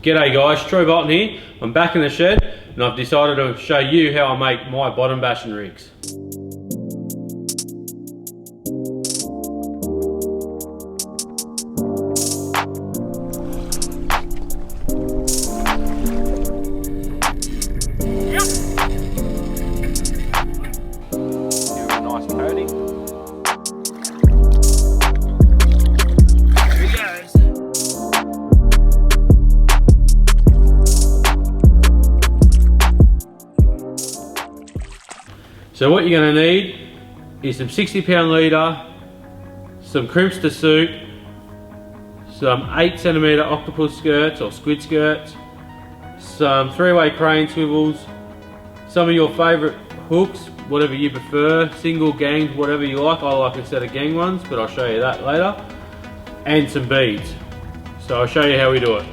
G'day guys, Troy Bolton here. I'm back in the shed and I've decided to show you how I make my bottom bashing rigs. Give it a nice coating. So what you're going to need is some 60-pound leader, some crimps to suit, some 8cm octopus skirts or squid skirts, some 3-way crane swivels, some of your favourite hooks, whatever you prefer, single, gangs, whatever you like. I like a set of gang ones, but I'll show you that later, and some beads. So I'll show you how we do it.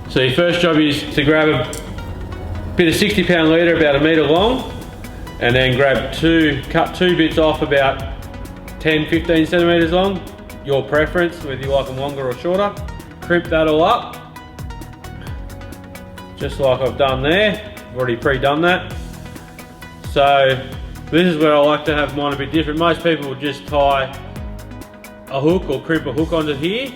So your first job is to grab a bit of 60-pound leader about 1 metre long, and then cut two bits off about 10-15 centimeters long, your preference, whether you like them longer or shorter. Crimp that all up, just like I've done there. I've already pre-done that. So this is where I like to have mine a bit different. Most people will just tie a hook or crimp a hook onto here,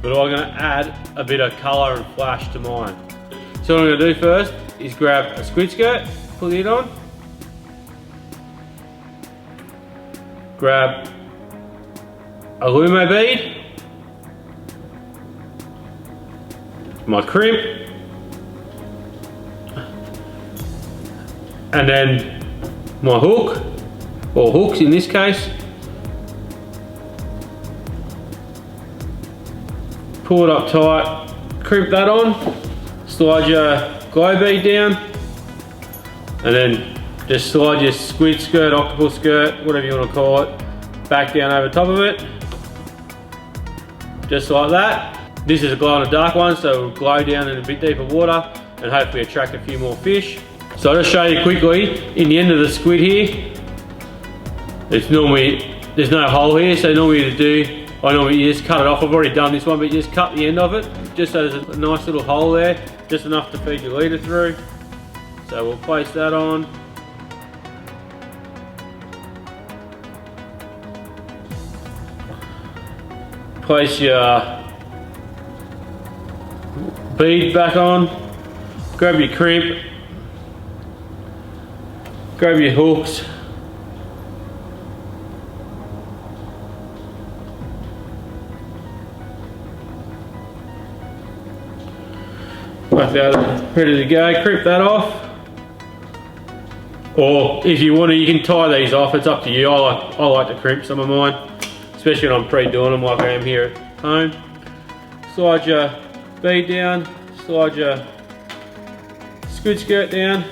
but I'm going to add a bit of colour and flash to mine. So what I'm going to do first is grab a squid skirt, put it on, grab a lumo bead, my crimp, and then my hook, or hooks in this case. Pull it up tight, crimp that on, slide your glow bead down, and then just slide your squid skirt, octopus skirt, whatever you want to call it, back down over top of it. Just like that. This is a glow in the dark one, so it will glow down in a bit deeper water and hopefully attract a few more fish. So I'll just show you quickly, in the end of the squid here, there's no hole here, so normally you just cut it off. I've already done this one, but you just cut the end of it, just so there's a nice little hole there, just enough to feed your leader through. So we'll place that on. Place your bead back on, grab your crimp, grab your hooks, like that, ready to go. Crimp that off, or if you want to, you can tie these off. It's up to you. I like to crimp some of mine, especially when I'm pre-doing them like I am here at home. Slide your bead down, slide your squid skirt down,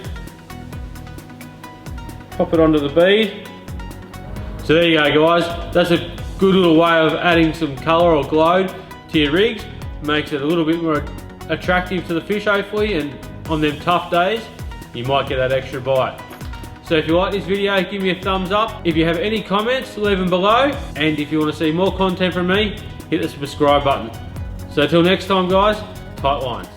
pop it onto the bead. So there you go guys, that's a good little way of adding some colour or glow to your rigs. Makes it a little bit more attractive to the fish hopefully, and on them tough days you might get that extra bite. So if you like this video, give me a thumbs up. If you have any comments, leave them below. And if you want to see more content from me, hit the subscribe button. So until next time guys, tight lines.